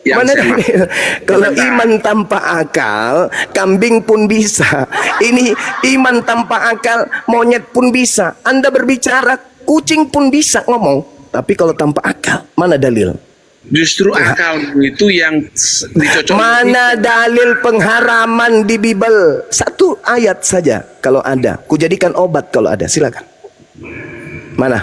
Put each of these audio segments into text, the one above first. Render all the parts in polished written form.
Mana dalil? Kalau iman tanpa akal, kambing pun bisa. Ini iman tanpa akal, monyet pun bisa. Anda berbicara, kucing pun bisa ngomong. Tapi kalau tanpa akal, mana dalil? Justru akal itu yang dicocokkan. Mana dalil pengharaman di Bible? Satu ayat saja kalau ada. Kujadikan obat kalau ada. Silakan. Mana?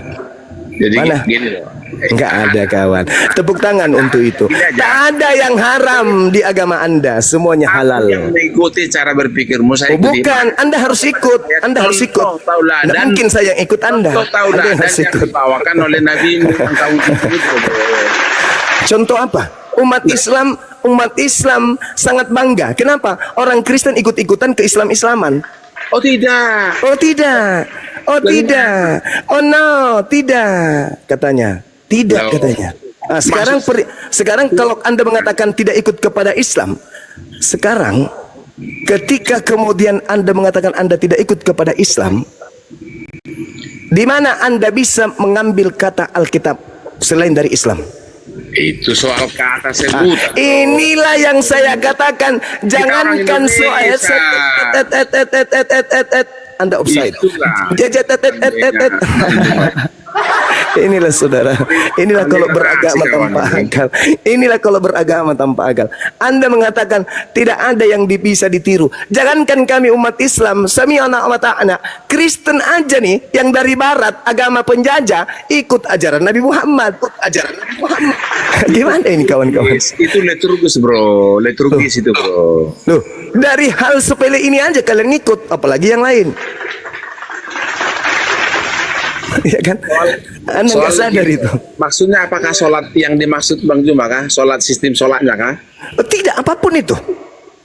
Jadi mana? Gini loh. Enggak ada, kawan. Tepuk tangan untuk itu. Tak ada yang haram di agama Anda. Semuanya halal. Yang mengikuti cara berpikirmu, saya bukan. Anda harus ikut. Anda harus ikut. Tidak mungkin saya yang ikut Anda. Anda yang harus ikut. Dibawakan oleh Nabi Contoh apa? Umat Islam sangat bangga. Kenapa? Orang Kristen ikut-ikutan ke Islam-Islaman. Oh tidak. Oh tidak. Oh tidak. Oh no, tidak. Katanya. Tidak katanya. Nah, sekarang kalau Anda mengatakan tidak ikut kepada Islam, sekarang ketika kemudian Anda mengatakan Anda tidak ikut kepada Islam, di mana Anda bisa mengambil kata Alkitab selain dari Islam? Itu soal kata sebutan. Inilah yang saya katakan. Jangankan soal Anda offside. Inilah saudara. Inilah kalau beragama tanpa akal. Inilah kalau beragama tanpa akal. Anda mengatakan tidak ada yang bisa ditiru. Jangankan kami umat Islam, sami'na wa ta'na. Kristen aja nih yang dari barat, agama penjajah, ikut ajaran Nabi Muhammad. Gimana ini kawan-kawan? Itu liturgis bro. Liturgis itu bro. Loh, dari hal sepele ini aja kalian ngikut, apalagi yang lain. Ya kan? Anda nggak sadar itu. Maksudnya apakah sholat yang dimaksud Bang Juma kah? Sholat sistem sholatnya kah? Tidak, apapun itu.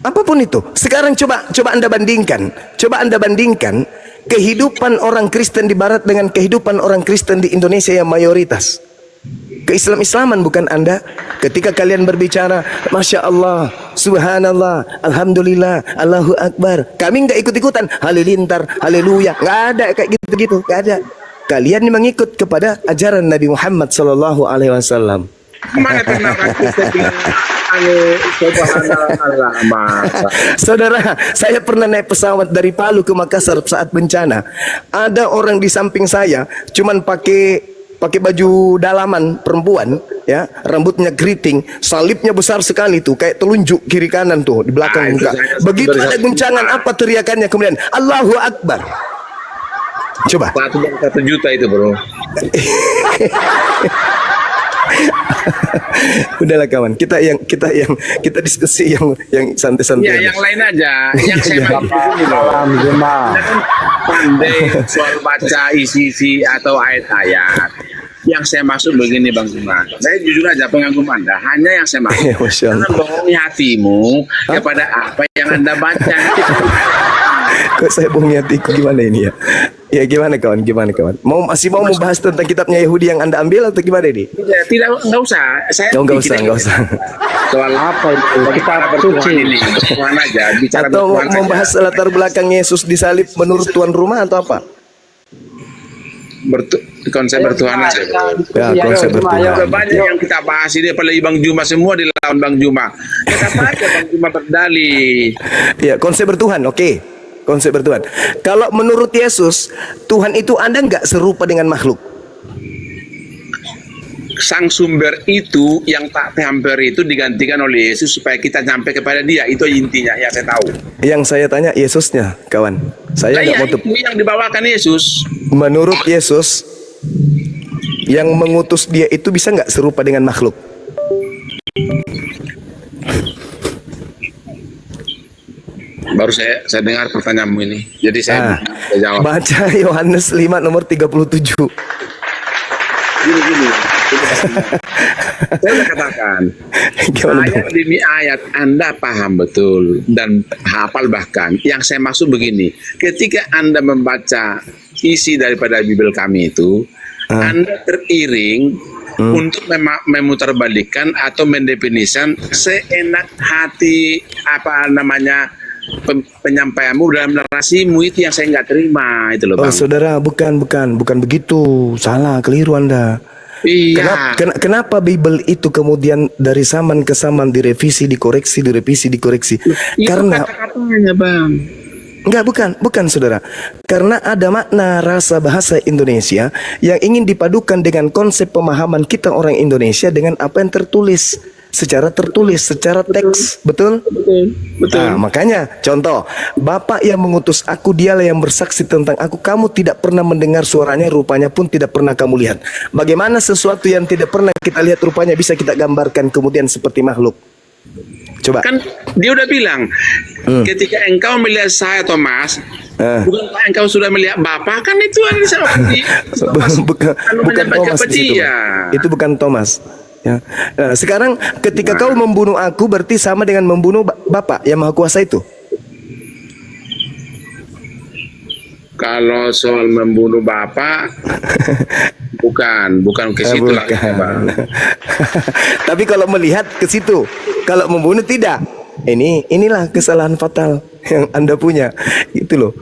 Apapun itu. Sekarang coba Anda bandingkan. Coba Anda bandingkan kehidupan orang Kristen di barat dengan kehidupan orang Kristen di Indonesia yang mayoritas. Keislam-islaman bukan Anda? Ketika kalian berbicara, Masya Allah, Subhanallah, Alhamdulillah, Allahu Akbar. Kami nggak ikut-ikutan halilintar, haleluya. Nggak ada kayak gitu-gitu. Nggak ada. Kalian mengikut kepada ajaran Nabi Muhammad sallallahu alaihi wasallam. Mana pernah kita bilang subhanallah masa. Saudara, saya pernah naik pesawat dari Palu ke Makassar saat bencana. Ada orang di samping saya cuman pakai baju dalaman perempuan, ya, rambutnya keriting, salibnya besar sekali tuh, kayak telunjuk kiri kanan tuh di belakang muka. Begitu ada guncangan apa teriakannya kemudian Allahu Akbar. Coba. 1 juta itu bro. Udahlah kawan, kita diskusi yang santai-santai. Ya, yang lain aja. Yang saya pandai soal baca isi atau ayat-ayat. Yang saya maksud begini Bang Juma, saya jujur aja pengagum Anda, hanya yang saya maksud jangan bohongi hatimu kepada apa yang Anda baca. Kok saya bohongi hatiku, gimana ini ya? Ya gimana kawan? Masih mau membahas tentang kitabnya Yahudi yang Anda ambil atau gimana ini? Tidak, nggak usah. Saya nggak usah. Soal apa itu? Kitab suci ini. Atau mau membahas latar belakang Yesus disalib menurut tuan rumah atau apa? Konsep bertuhan aja. Ya, konsep bertuhan. Banyak yang kita bahas ini, apalagi Bang Juma, semua dilawan Bang Juma. Kita baca Bang Juma berdalih. Ya, konsep bertuhan, oke. Konsep bertuhan. Kalau menurut Yesus, Tuhan itu ada nggak serupa dengan makhluk? Sang sumber itu yang tak hampir itu digantikan oleh Yesus supaya kita sampai kepada Dia. Itu intinya yang saya tahu. Yang saya tanya Yesusnya, kawan. Saya nggak mau yang dibawakan Yesus. Menurut Yesus, yang mengutus Dia itu bisa nggak serupa dengan makhluk? Baru saya dengar pertanyaanmu ini. Jadi saya jawab. Baca Yohanes 5 nomor 37. Gini. Saya udah katakan, ayat demi ayat Anda paham betul dan hafal bahkan. Yang saya maksud begini, ketika Anda membaca isi daripada Bible kami itu, Anda teriring untuk memutarbalikkan atau mendefinisikan seenak hati penyampaianmu dalam narasimu. Itu yang saya nggak terima itu loh Bang. Saudara, bukan begitu, salah, keliru Anda. Iya. Kenapa Bible itu kemudian dari zaman ke zaman direvisi, dikoreksi, direvisi, dikoreksi? Itu Karena kata-katanya, Bang. enggak, bukan saudara. Karena ada makna rasa bahasa Indonesia yang ingin dipadukan dengan konsep pemahaman kita orang Indonesia dengan apa yang tertulis, secara teks, betul? Betul. Nah, makanya contoh, Bapak yang mengutus aku, dialah yang bersaksi tentang aku. Kamu tidak pernah mendengar suaranya, rupanya pun tidak pernah kamu lihat. Bagaimana sesuatu yang tidak pernah kita lihat rupanya bisa kita gambarkan kemudian seperti makhluk? Coba. Kan dia udah bilang, ketika engkau melihat saya Thomas, bukankah engkau sudah melihat Bapa? Kan itu ada seperti bukan Thomas di situ, Bang. Itu bukan Thomas. Ya. Nah, sekarang ketika kau membunuh aku berarti sama dengan membunuh Bapa yang Maha Kuasa itu. Kalau soal membunuh Bapa, bukan ke situ lah, Bang. Tapi kalau melihat ke situ, kalau membunuh tidak. Inilah kesalahan fatal yang Anda punya. Itu loh.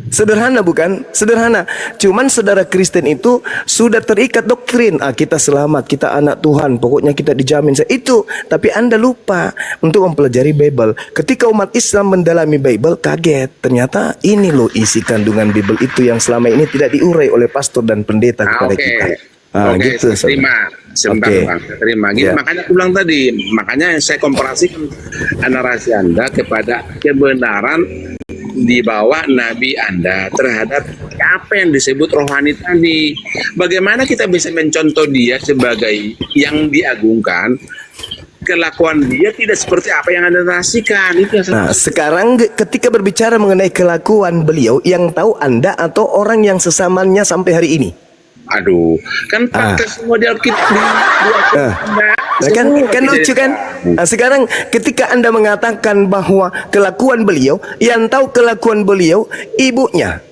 Sederhana bukan? Sederhana. Cuman saudara Kristen itu sudah terikat doktrin. Kita selamat, kita anak Tuhan, pokoknya kita dijamin. Itu. Tapi Anda lupa untuk mempelajari Bible. Ketika umat Islam mendalami Bible, kaget. Ternyata ini loh isi kandungan Bible itu yang selama ini tidak diurai oleh pastor dan pendeta kepada kita. Gitu, terima. Sebentar, Bang. Terima. Gitu, makanya aku bilang tadi, makanya saya komparasikan narasi Anda kepada kebenaran di bawah Nabi Anda terhadap apa yang disebut rohani tadi. Bagaimana kita bisa mencontoh dia sebagai yang diagungkan, kelakuan dia tidak seperti apa yang Anda narasikan. Nah, sekarang ketika berbicara mengenai kelakuan beliau, yang tahu Anda atau orang yang sesamanya sampai hari ini? Aduh, kan fakta semua di Alkitab. Kan lucu kan? Nah, sekarang ketika Anda mengatakan bahwa kelakuan beliau, yang tahu kelakuan beliau ibunya,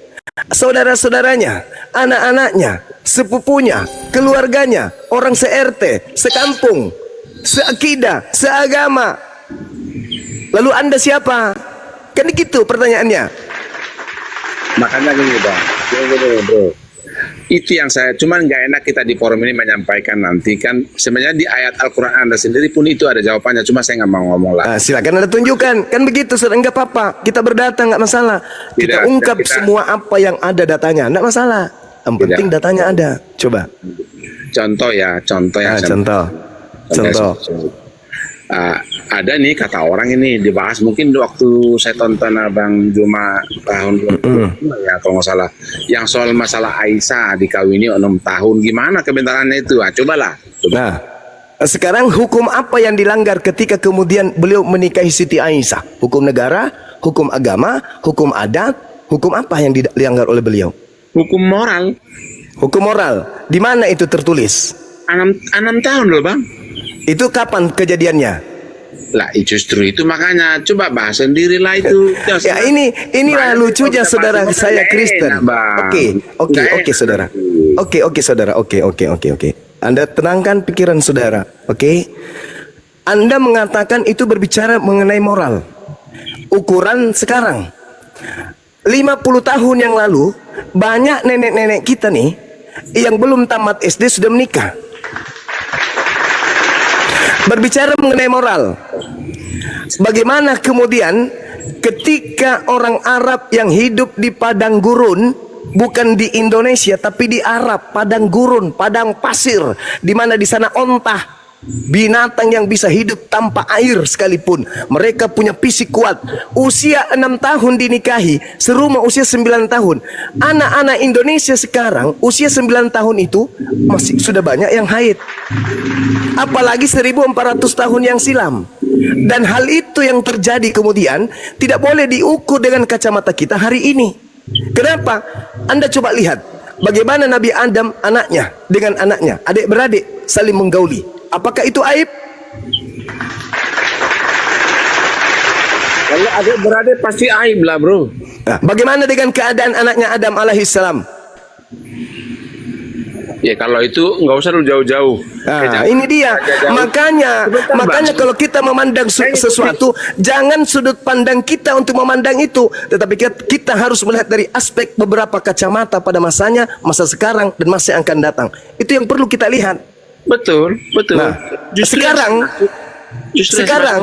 saudara-saudaranya, anak-anaknya, sepupunya, keluarganya, orang se-RT, sekampung, seakidah, seagama. Lalu Anda siapa? Kan gitu pertanyaannya. Makanya gini, Bang. Bro. Itu yang saya, cuman nggak enak kita di forum ini menyampaikan nanti kan sebenarnya di ayat Al-Quran Anda sendiri pun itu ada jawabannya, cuma saya nggak mau ngomong lah. Silakan Anda tunjukkan, kan begitu, saudara, nggak apa-apa, kita berdata nggak masalah, kita ungkap semua apa yang ada datanya, nggak masalah, yang penting datanya ada. Coba contoh yang contoh. Ada nih kata orang ini dibahas mungkin waktu saya tonton Abang Juma tahun 2000 ya kalau nggak salah, yang soal masalah Aisyah dikawini 6 tahun, gimana kebenarannya itu? Cobalah. Nah, sekarang hukum apa yang dilanggar ketika kemudian beliau menikahi Siti Aisyah? Hukum negara, hukum agama, hukum adat, hukum apa yang dilanggar oleh beliau? Hukum moral. Hukum moral. Di mana itu tertulis? 6 tahun loh, Bang. Itu kapan kejadiannya? Lah justru itu makanya coba bahas sendirilah itu. Ya inilah lucunya saudara saya Kristen. Oke saudara. Oke. Anda tenangkan pikiran saudara. Oke. Anda mengatakan itu berbicara mengenai moral. Ukuran sekarang 50 tahun yang lalu banyak nenek-nenek kita nih yang belum tamat SD sudah menikah. Berbicara mengenai moral, bagaimana kemudian ketika orang Arab yang hidup di padang gurun, bukan di Indonesia tapi di Arab, padang gurun, padang pasir, di mana di sana ontah, binatang yang bisa hidup tanpa air sekalipun, mereka punya fisik kuat. Usia 6 tahun dinikahi, serumah usia 9 tahun. Anak-anak Indonesia sekarang usia 9 tahun itu masih sudah banyak yang haid, apalagi 1400 tahun yang silam. Dan hal itu yang terjadi kemudian tidak boleh diukur dengan kacamata kita hari ini. Kenapa? Anda coba lihat bagaimana Nabi Adam anaknya dengan anaknya, adik-beradik saling menggauli. Apakah itu aib? Kalau adik-beradik pasti aib lah, bro. Nah, bagaimana dengan keadaan anaknya Adam alaihissalam? Ya kalau itu nggak usah jauh-jauh. Nah, ini dia. Makanya kalau kita memandang sesuatu, jangan sudut pandang kita untuk memandang itu, tetapi kita harus melihat dari aspek beberapa kacamata pada masanya, masa sekarang dan masa yang akan datang. Itu yang perlu kita lihat. Betul, betul. Nah, Justru sekarang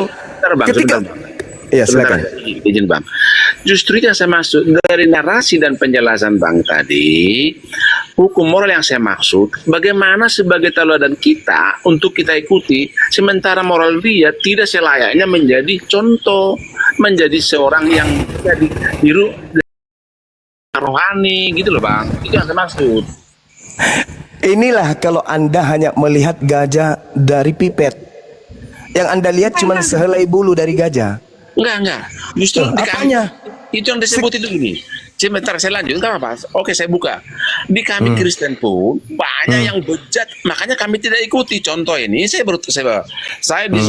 Sebentar, Bang, ketika sebentar, Bang. ya Sebentar, silakan. izin Bang. Justru itu yang saya maksud dari narasi dan penjelasan Bang tadi, hukum moral yang saya maksud, bagaimana sebagai teladan kita untuk kita ikuti, sementara moral dia tidak selayaknya menjadi contoh, menjadi seorang yang jadi biru rohani gitu loh Bang. Itu yang saya maksud. Inilah kalau Anda hanya melihat gajah dari pipet. Yang Anda lihat cuma sehelai bulu dari gajah. Enggak. Justru di kami, Apanya? itu yang disebut itu gini. Sebentar saya lanjut, enggak apa. Oke, saya buka. Di kami Kristen pun banyak yang bejat, makanya kami tidak ikuti. Contoh ini saya di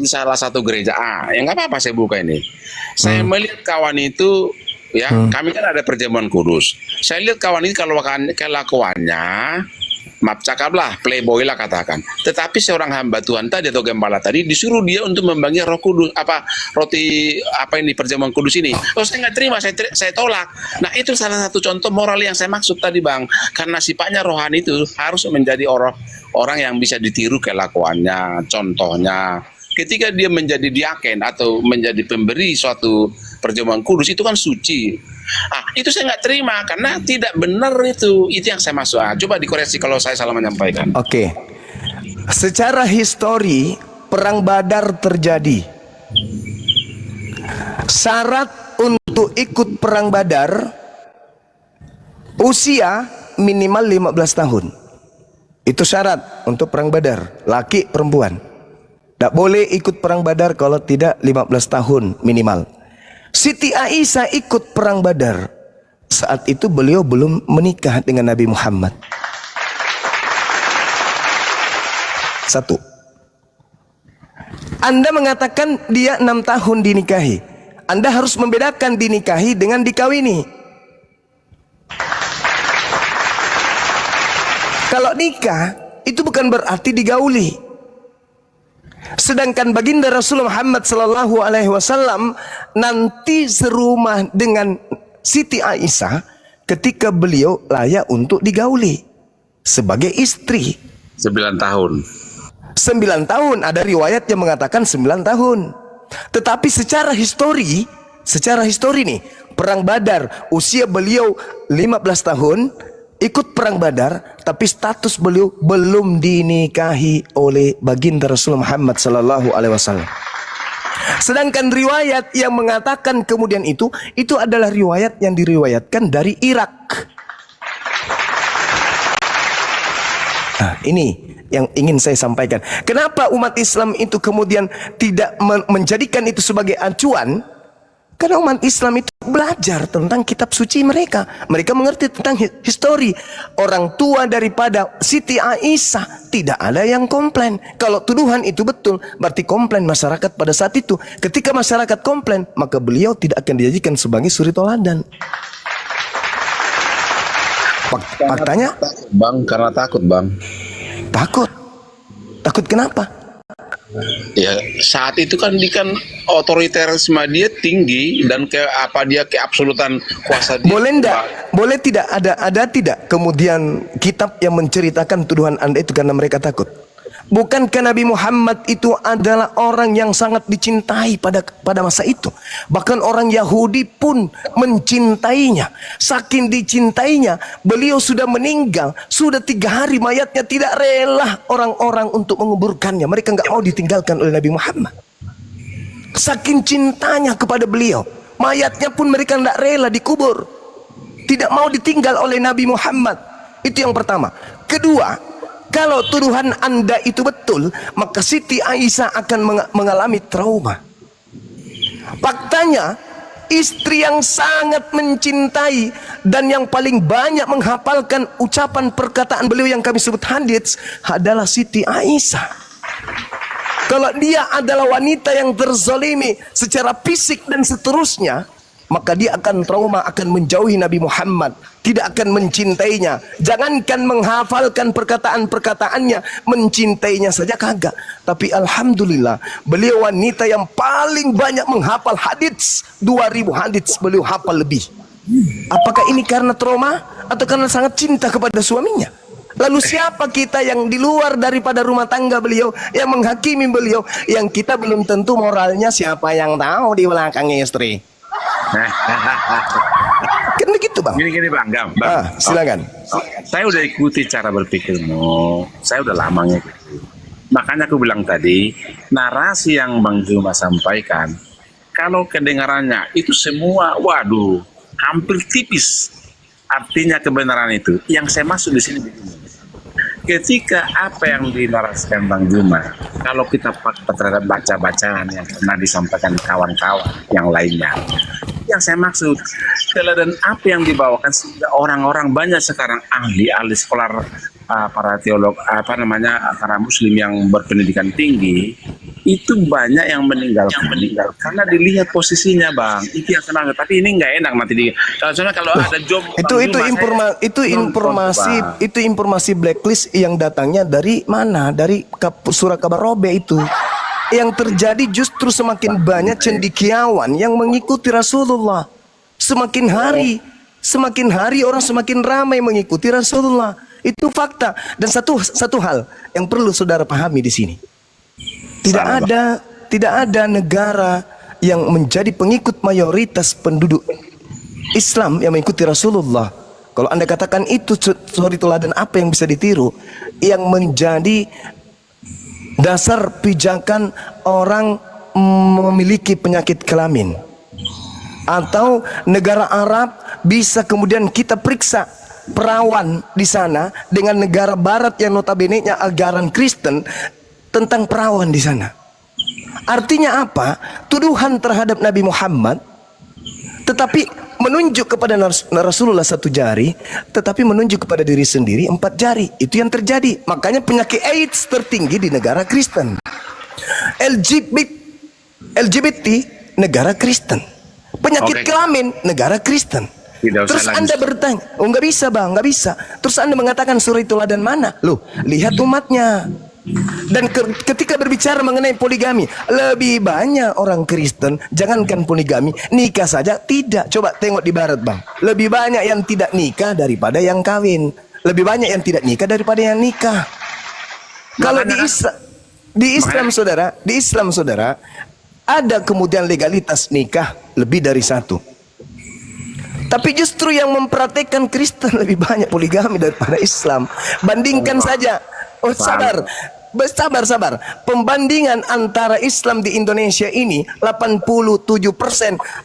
salah satu gereja A. Ya enggak apa-apa saya buka ini. Saya melihat kawan itu ya, kami kan ada perjamuan kudus. Saya lihat kawan ini kalau kelakuannya maaf cakaplah, playboy lah katakan. Tetapi seorang hamba Tuhan tadi atau gembala tadi disuruh dia untuk membagi roh kudus, roti apa ini perjamuan kudus ini. Oh saya nggak terima, saya tolak. Nah itu salah satu contoh moral yang saya maksud tadi Bang. Karena sifatnya rohani itu harus menjadi orang yang bisa ditiru kelakuannya, contohnya. Ketika dia menjadi diaken atau menjadi pemberi suatu perjamuan kudus itu kan suci. Itu saya nggak terima karena tidak benar itu yang saya maksud. Coba dikoreksi kalau saya salah menyampaikan. Oke. Secara histori perang Badar terjadi. Syarat untuk ikut perang Badar usia minimal 15 tahun. Itu syarat untuk perang Badar, laki perempuan. Tak boleh ikut perang Badar kalau tidak 15 tahun minimal. Siti Aisyah ikut perang Badar. Saat itu beliau belum menikah dengan Nabi Muhammad. Satu. Anda mengatakan dia 6 tahun dinikahi. Anda harus membedakan dinikahi dengan dikawini. Kalau nikah itu bukan berarti digauli. Sedangkan baginda Rasul Muhammad sallallahu alaihi wasallam nanti serumah dengan Siti Aisyah ketika beliau layak untuk digauli sebagai istri. 9 tahun. 9 tahun, ada riwayat yang mengatakan 9 tahun. Tetapi secara histori nih, perang Badar usia beliau 15 tahun, ikut perang Badar, tapi status beliau belum dinikahi oleh baginda Rasul Muhammad sallallahu alaihi wasallam. Sedangkan riwayat yang mengatakan kemudian itu adalah riwayat yang diriwayatkan dari Irak. Nah, ini yang ingin saya sampaikan. Kenapa umat Islam itu kemudian tidak menjadikan itu sebagai acuan? Karena umat Islam itu belajar tentang kitab suci mereka. Mereka mengerti tentang histori. Orang tua daripada Siti Aisyah tidak ada yang komplain. Kalau tuduhan itu betul, berarti komplain masyarakat pada saat itu. Ketika masyarakat komplain, maka beliau tidak akan dijadikan sebagai suri toladan. Faktanya, Bang, karena takut Bang. Takut. Takut kenapa? Ya saat itu kan otoriterisme dia tinggi dan dia keabsolutan kuasa dia. Boleh enggak? Boleh tidak ada tidak kemudian kitab yang menceritakan tuduhan Anda itu karena mereka takut? Bukankah Nabi Muhammad itu adalah orang yang sangat dicintai pada masa itu? Bahkan orang Yahudi pun mencintainya. Saking dicintainya, beliau sudah meninggal. Sudah 3 hari mayatnya, tidak rela orang-orang untuk menguburkannya. Mereka nggak mau ditinggalkan oleh Nabi Muhammad. Saking cintanya kepada beliau, mayatnya pun mereka tidak rela dikubur. Tidak mau ditinggal oleh Nabi Muhammad. Itu yang pertama. Kedua, kalau tuduhan Anda itu betul, maka Siti Aisyah akan mengalami trauma. Faktanya, istri yang sangat mencintai dan yang paling banyak menghafalkan ucapan perkataan beliau yang kami sebut hadits adalah Siti Aisyah. Kalau dia adalah wanita yang terzalimi secara fisik dan seterusnya, maka dia akan trauma, akan menjauhi Nabi Muhammad, tidak akan mencintainya. Jangankan menghafalkan perkataan-perkataannya, mencintainya saja kagak. Tapi alhamdulillah, beliau wanita yang paling banyak menghafal hadits. 2000 hadits beliau hafal lebih. Apakah ini karena trauma atau karena sangat cinta kepada suaminya? Lalu siapa kita yang di luar daripada rumah tangga beliau, yang menghakimi beliau, yang kita belum tentu moralnya, siapa yang tahu di belakangnya istri. Kan begitu bang. Gini bang, Silakan. Saya udah ikuti cara berpikirmu, saya udah lama ngikutin. Makanya aku bilang tadi, narasi yang Bang Juma sampaikan, kalau kedengarannya itu semua, waduh, hampir tipis. Artinya kebenaran itu. Yang saya maksud di sini begini. Ketika apa yang dinarasikan Bang Juma, kalau kita terhadap baca-bacaan yang pernah disampaikan kawan-kawan yang lainnya, yang saya maksud teladan apa yang dibawakan sehingga orang-orang banyak sekarang ahli sekolah, para teolog, para muslim yang berpendidikan tinggi itu banyak yang meninggal karena dilihat posisinya bang. Itu yang senang, tapi ini nggak enak nanti kalau ada job itu informasi blacklist yang datangnya dari mana? Dari surat kabar Robe itu. Yang terjadi justru semakin banyak cendekiawan yang mengikuti Rasulullah. Semakin hari orang semakin ramai mengikuti Rasulullah. Itu fakta. Dan satu hal yang perlu saudara pahami di sini. Tidak ada negara yang menjadi pengikut mayoritas penduduk Islam yang mengikuti Rasulullah. Kalau Anda katakan itu teladan apa yang bisa ditiru, yang menjadi dasar pijakan orang memiliki penyakit kelamin, atau negara Arab bisa kemudian kita periksa perawan di sana dengan negara Barat yang notabene-nya ajaran Kristen tentang perawan di sana. Artinya apa? Tuduhan terhadap Nabi Muhammad, tetapi menunjuk kepada Rasulullah 1 jari, tetapi menunjuk kepada diri sendiri 4 jari. Itu yang terjadi. Makanya penyakit AIDS tertinggi di negara Kristen. LGBT negara Kristen. Penyakit kelamin negara Kristen. Terus Anda bertanya, oh nggak bisa bang, nggak bisa. Terus Anda mengatakan suri teladan mana? Loh, lihat umatnya. Dan ketika berbicara mengenai poligami, lebih banyak orang Kristen, jangankan poligami, nikah saja tidak. Coba tengok di Barat bang, lebih banyak yang tidak nikah daripada yang kawin. Lebih banyak yang tidak nikah daripada yang nikah. Kalau di Islam saudara, ada kemudian legalitas nikah lebih dari 1. Tapi justru yang mempraktekkan Kristen lebih banyak poligami daripada Islam. Bandingkan saja. Oh sabar. Pembandingan antara Islam di Indonesia ini 87%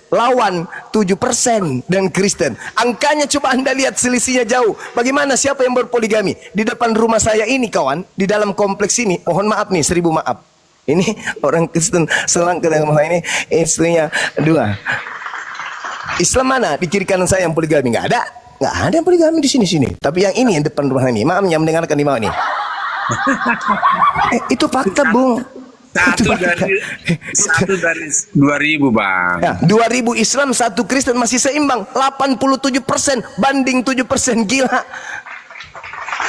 lawan 7% dan Kristen. Angkanya coba Anda lihat selisihnya jauh. Bagaimana siapa yang berpoligami? Di depan rumah saya ini kawan, di dalam kompleks ini, mohon maaf nih, 1000 maaf. Ini orang Kristen selang ke dalam ini istrinya 2. Islam mana di kiri kanan saya yang poligami? Nggak ada yang poligami di sini. Tapi yang ini yang depan rumah ini, maaf yang mendengarkan di bawah ini. Itu fakta, Bung. Satu dari 2000 bang. Ya, 2000 Islam, 1 Kristen masih seimbang. 87% banding 7%, gila.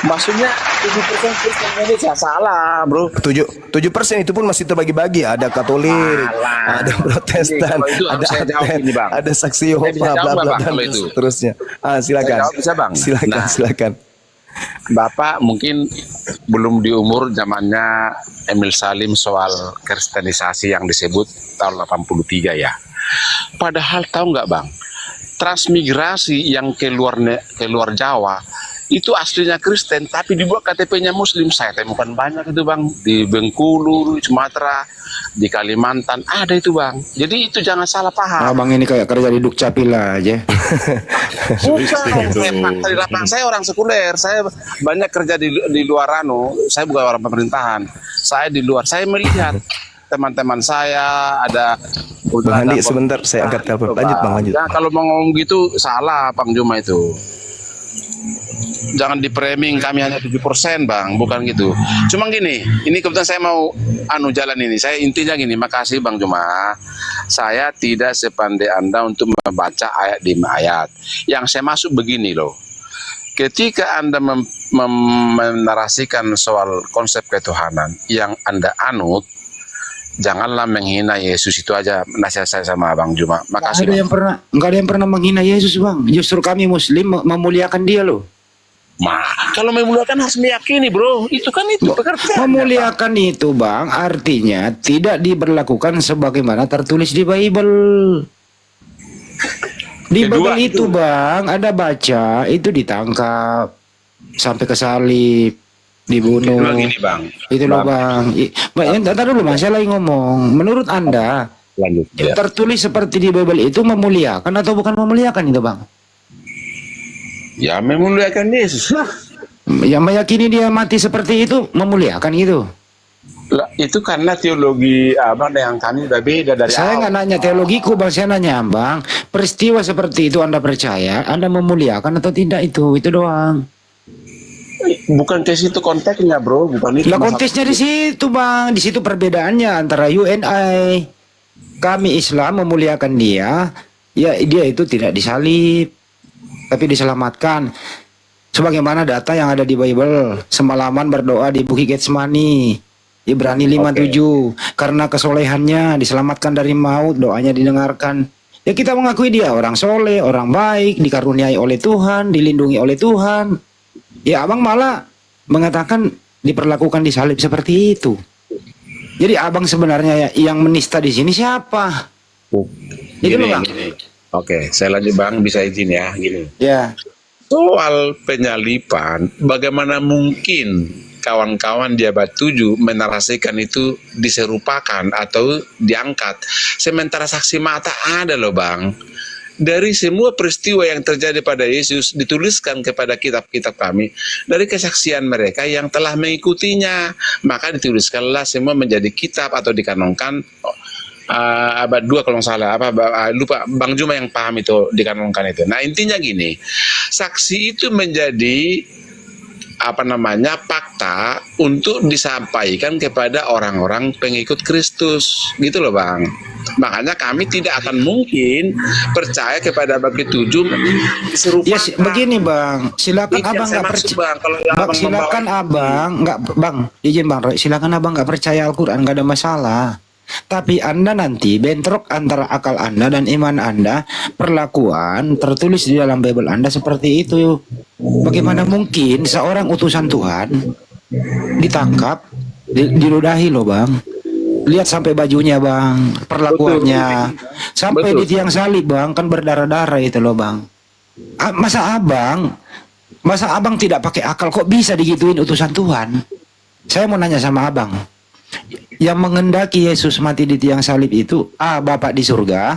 Maksudnya 7% Kristen Indonesia salah, bro. 7% itu pun masih terbagi-bagi. Ada Katolik, ada Protestan, ada Advent, ada Saksi Yehova, bla bla dan seterusnya. Silakan. Bisa bang. Silakan. Bapak mungkin belum di umur zamannya Emil Salim soal kristenisasi yang disebut tahun 83 ya. Padahal tahu nggak bang, transmigrasi yang keluar Jawa itu aslinya Kristen tapi dibuat KTP-nya Muslim. Saya temukan banyak itu bang, di Bengkulu, di Sumatera, di Kalimantan ada itu bang. Jadi itu jangan salah paham. Abang ini kayak kerja di Dukcapil aja. Bukan, di lapangan saya orang sekuler. Saya banyak kerja di luar saya bukan orang pemerintahan. Saya di luar, saya melihat teman-teman saya ada. Bang Andi sebentar, saya angkat telepon. Lanjut bang, lanjut. Nah, kalau mau ngomong gitu salah Bang Juma itu. Jangan di framing kami hanya 7% bang, bukan gitu. Cuma gini, ini kebetulan saya mau jalan ini. Saya intinya gini, makasih Bang Juma. Saya tidak sepandai Anda untuk membaca ayat demi ayat. Yang saya maksud begini loh. Ketika Anda menarasikan soal konsep ketuhanan yang Anda anut, janganlah menghina Yesus. Itu aja nasihat saya sama Bang Juma. Makasih. Nggak ada yang pernah menghina Yesus bang. Justru kami Muslim memuliakan dia loh. Kalau memuliakan harus meyakini, bro. Itu kan itu pekerjaan. Memuliakan itu bang, artinya tidak diberlakukan sebagaimana tertulis di Bible. Di Kedua, Bible itu bang, ada baca itu ditangkap sampai ke salib, dibunuh. Kedua gini, Bang. Itu loh bang. Entar dulu bang, saya lagi ngomong. Menurut anda, Lanjut. yang tertulis seperti di Bible itu memuliakan atau bukan memuliakan itu bang? Ya, memuliakan Yesus lah. Yang meyakini dia mati seperti itu memuliakan gitu. Lah, itu karena teologi abang yang kami udah beda dari Saya nggak nanya teologiku bang, saya nanya bang, peristiwa seperti itu anda percaya, anda memuliakan atau tidak itu doang. Bukan ke situ konteksnya, bro. Bukan itu. Lah konteksnya di situ bang, di situ perbedaannya antara UNI, kami Islam memuliakan dia, ya dia itu tidak disalib, tapi diselamatkan. Sebagaimana data yang ada di Bible, semalaman berdoa di Bukit Getsemani, Ibrani 5:7, karena kesolehannya diselamatkan dari maut, doanya didengarkan. Ya kita mengakui dia orang soleh, orang baik, dikaruniai oleh Tuhan, dilindungi oleh Tuhan. Ya abang malah mengatakan diperlakukan disalib seperti itu. Jadi abang sebenarnya yang menista di sini siapa? Itu loh bang. Oke, saya lanjut bang, bisa izin ya, gini. Ya. Soal penyalipan, bagaimana mungkin kawan-kawan di abad 7 menarasikan itu diserupakan atau diangkat? Sementara saksi mata ada loh bang. Dari semua peristiwa yang terjadi pada Yesus dituliskan kepada kitab-kitab kami dari kesaksian mereka yang telah mengikutinya, maka dituliskanlah semua menjadi kitab atau dikanonkan. Abad 2 kalau nggak salah, lupa Bang Juma yang paham itu dikanonkan itu. Nah intinya gini, saksi itu menjadi fakta untuk disampaikan kepada orang-orang pengikut Kristus gitu loh bang. Makanya kami tidak akan mungkin percaya kepada abad ke-7 serupa. Ya begini bang, silakan abang nggak percaya. Bang, silakan abang nggak bang, izin bang Roy, silakan abang nggak percaya Al-Quran, nggak ada masalah. Tapi anda nanti bentrok antara akal anda dan iman anda, perlakuan tertulis di dalam Bible anda seperti itu. Bagaimana mungkin seorang utusan Tuhan ditangkap, diludahi loh bang. Lihat sampai bajunya bang, perlakuannya. Sampai di tiang salib bang, kan berdarah-darah itu loh bang. Masa abang tidak pakai akal, kok bisa digituin utusan Tuhan? Saya mau nanya sama abang, yang mengendaki Yesus mati di tiang salib itu A. Bapak di surga,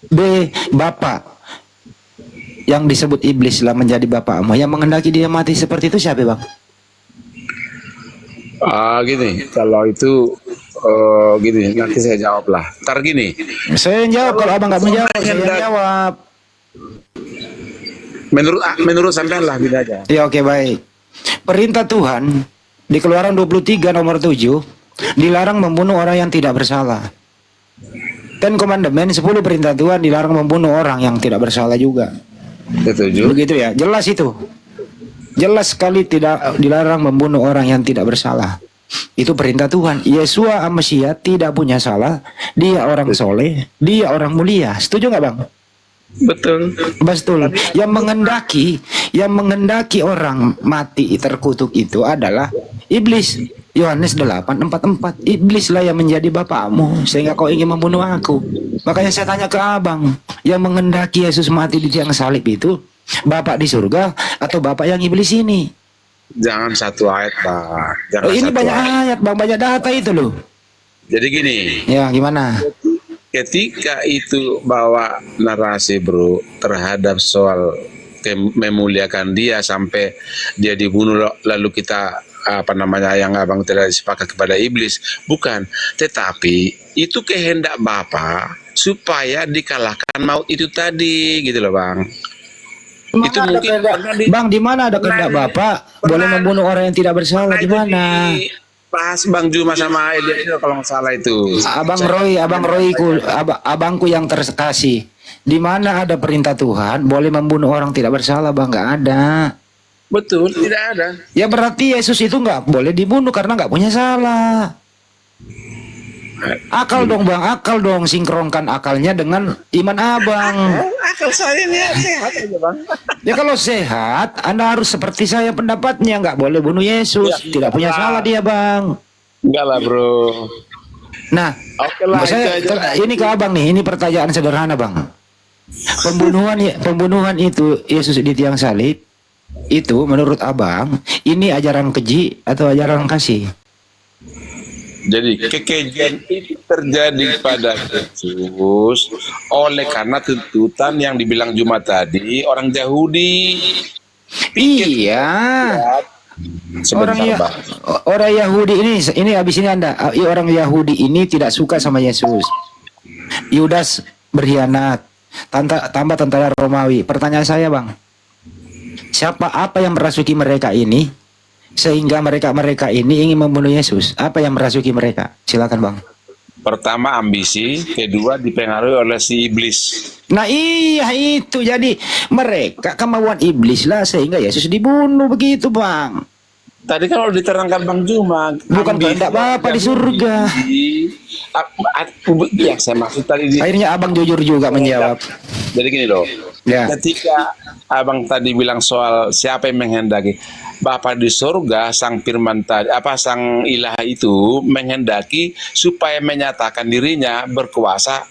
B. Bapak yang disebut iblis lah menjadi bapakmu. Yang mengendaki dia mati seperti itu siapa bang? Gini, kalau itu gini, nanti saya jawab lah. Ntar gini. Saya yang jawab, kalau abang nggak menjawab, saya yang jawab. Menurut sampean lah, gitu aja. Ya oke, baik. Perintah Tuhan di Keluaran 23 nomor 7 dilarang membunuh orang yang tidak bersalah. Ten Commandment 10 perintah Tuhan dilarang membunuh orang yang tidak bersalah juga. Setuju. Begitu ya, jelas itu. Jelas sekali tidak dilarang membunuh orang yang tidak bersalah. Itu perintah Tuhan. Yesua Amasiah tidak punya salah. Dia orang soleh, dia orang mulia. Setuju nggak bang? Betul. Betul. Yang mengendaki orang mati terkutuk itu adalah iblis. Yohanes 8:44. Iblislah yang menjadi bapakmu sehingga kau ingin membunuh aku. Makanya saya tanya ke abang, yang mengendaki Yesus mati di tiang salib itu bapak di surga atau bapak yang iblis ini? Jangan satu ayat bang. Jangan Ini satu banyak ayat bang, banyak data itu loh. Jadi gini. Ya gimana? Ketika itu bawa narasi bro terhadap soal memuliakan dia sampai dia dibunuh lalu kita yang abang tidak sepakat kepada iblis, bukan, tetapi itu kehendak Bapa supaya dikalahkan maut itu tadi gitu loh bang. Itu mungkin bang, di mana ada kehendak Bapak boleh membunuh orang yang tidak bersalah, di mana? Pas Bang Juma sama Elia kalau nggak salah itu. Abangku yang terkasih. Di mana ada perintah Tuhan boleh membunuh orang tidak bersalah bang? Nggak ada. Betul, tidak ada. Ya berarti Yesus itu nggak boleh dibunuh karena nggak punya salah. Akal dong bang, akal dong, sinkronkan akalnya dengan iman abang. Akal saya ini sehat aja bang. Ya kalau sehat, Anda harus seperti saya pendapatnya, nggak boleh bunuh Yesus, Ya, tidak punya salah dia bang. Enggak lah bro. Nah, Oke lah, itu aja. ini ke abang nih, ini pertanyaan sederhana bang. Pembunuhan itu Yesus di tiang salib itu menurut abang ini ajaran keji atau ajaran kasih? Jadi kekejian itu terjadi pada Yesus oleh karena tuntutan yang dibilang Jumat tadi orang Yahudi. Iya. Sebentar, Bang. Orang Yahudi ini habis ini Anda, orang Yahudi ini tidak suka sama Yesus. Yudas berkhianat, tambah tentara Romawi. Pertanyaan saya bang, apa yang merasuki mereka ini sehingga mereka ini ingin membunuh Yesus? Apa yang merasuki mereka? Silakan bang. Pertama ambisi, kedua dipengaruhi oleh si iblis. Nah iya itu, jadi mereka kemauan iblis lah sehingga Yesus dibunuh begitu bang. Tadi kalau diterangkan Bang Juma, Bukan kehendak Bapa di surga. Ya saya maksud tadi Akhirnya abang jujur juga menjawab. Jadi gini loh, Ya. ketika abang tadi bilang soal siapa yang menghendaki, Bapa di surga, sang firman tadi, sang ilah itu menghendaki supaya menyatakan dirinya berkuasa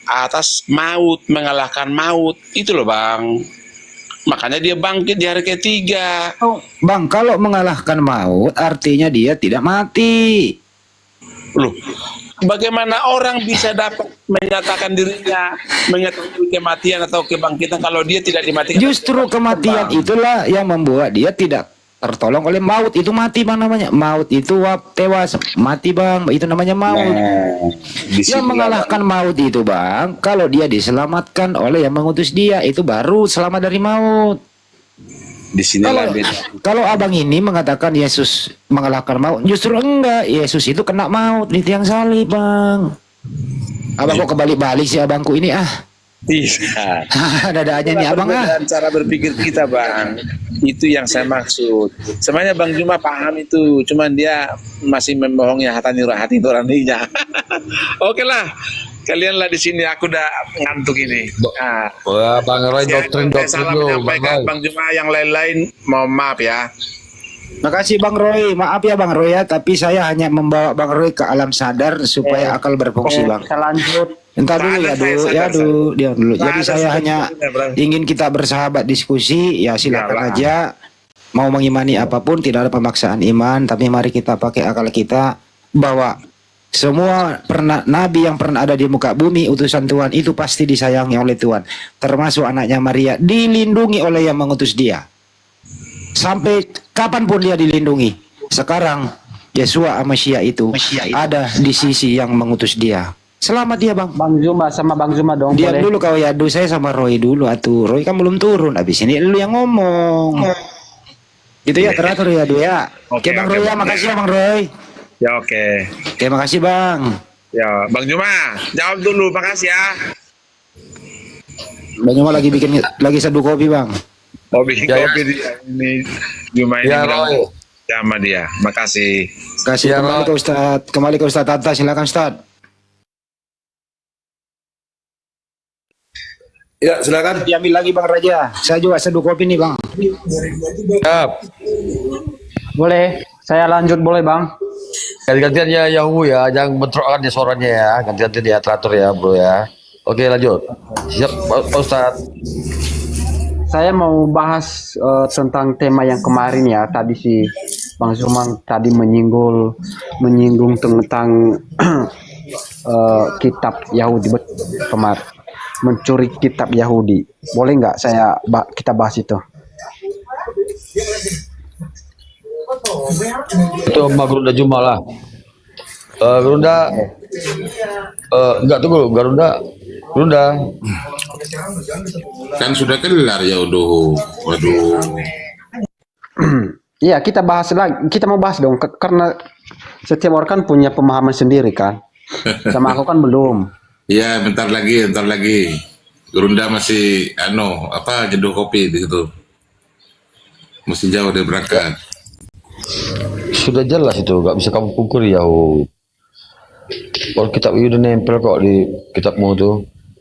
atas maut, mengalahkan maut, itu loh bang. Makanya dia bangkit di hari ketiga. Oh, bang, kalau mengalahkan maut artinya dia tidak mati. Loh, bagaimana orang bisa dapat menyatakan dirinya mengetahui kematian atau kebangkitan kalau dia tidak dimatikan? Justru kematian itulah yang membuat dia tidak tertolong oleh maut. Itu mati bang namanya. Maut itu tewas, mati bang, itu namanya maut. Yang mengalahkan maut itu bang, kalau dia diselamatkan oleh yang mengutus dia, itu baru selamat dari maut. Di sini Kalau abang ini mengatakan Yesus mengalahkan maut, justru enggak. Yesus itu kena maut di tiang salib bang. Abang kok kebalik-balik sih abangku ini Tidak. Ada aja nih abang Cara berpikir kita bang, itu yang saya maksud. Sebenarnya Bang Juma paham itu, cuman dia masih membohongi hati nuraninya. Oke lah, kalian lah di sini, aku udah ngantuk ini. Nah, Bang Roy doktrin salah lu, menyampaikan Bang Juma, yang lain-lain mohon maaf ya. Makasih Bang Roy, maaf ya Bang Roy ya, tapi saya hanya membawa Bang Roy ke alam sadar supaya akal berfungsi Bang. Kita lanjut. Entar dulu diam dulu. Jadi saya hanya ingin kita bersahabat diskusi, ya silakan aja. Mau mengimani apapun, tidak ada pemaksaan iman, tapi mari kita pakai akal kita bahwa semua nabi yang pernah ada di muka bumi, utusan Tuhan itu pasti disayangi oleh Tuhan, termasuk anaknya Maria, dilindungi oleh yang mengutus dia. Sampai kapanpun dia dilindungi. Sekarang Yesua Amasya itu ada di sisi yang mengutus dia. Selamat dia bang. Bang Zuma sama Bang Zuma dong. Diam boleh? dulu kau ya, saya sama Roy dulu atuh. Roy kan belum turun, abis ini lu yang ngomong. Gitu ya, teratur ya ya. Oke Bang Roy ya, makasih ya Bang Roy. Ya oke. Oke makasih Bang. Ya Bang Juma, jawab dulu, makasih ya. Bang Juma lagi seduh kopi Bang. Oh bikin kopi dia ini, Juma ini Ya, Roy. sama dia. Makasih. Kasih Ya, kembali Roy. ke Ustadz, kembali ke Ustadz Tata, silakan Ustadz. Ya, silakan. Diambil lagi Bang Raja. Saya juga seduh kopi nih Bang. Siap. Boleh. Saya lanjut boleh Bang. Ganti-gantian ya Yahu ya, jangan bentrokan di suaranya ya. Ganti-gantian dia teratur ya, Bro ya. Oke, lanjut. Siap, Pak Ustadz. Saya mau bahas tentang tema yang kemarin ya. Tadi si Bang Zuma tadi menyinggung tentang kitab Yahudi kemarin. Mencuri kitab Yahudi. Boleh nggak kita bahas itu? Itu Mbak Gerunda Juma lah. Gerunda, enggak tunggu, Gerunda. Kan sudah kelar ya waduh. Iya, kita bahas lagi. Kita mau bahas dong, karena setiap orang kan punya pemahaman sendiri kan. Sama aku kan belum. Iya, bentar lagi. Gerunda masih nyeduh kopi di situ. Masih jauh dari berangkat. Sudah jelas itu, nggak bisa kamu pungkiri Yahu. Kalau kitab itu udah nempel kok di kitabmu tuh.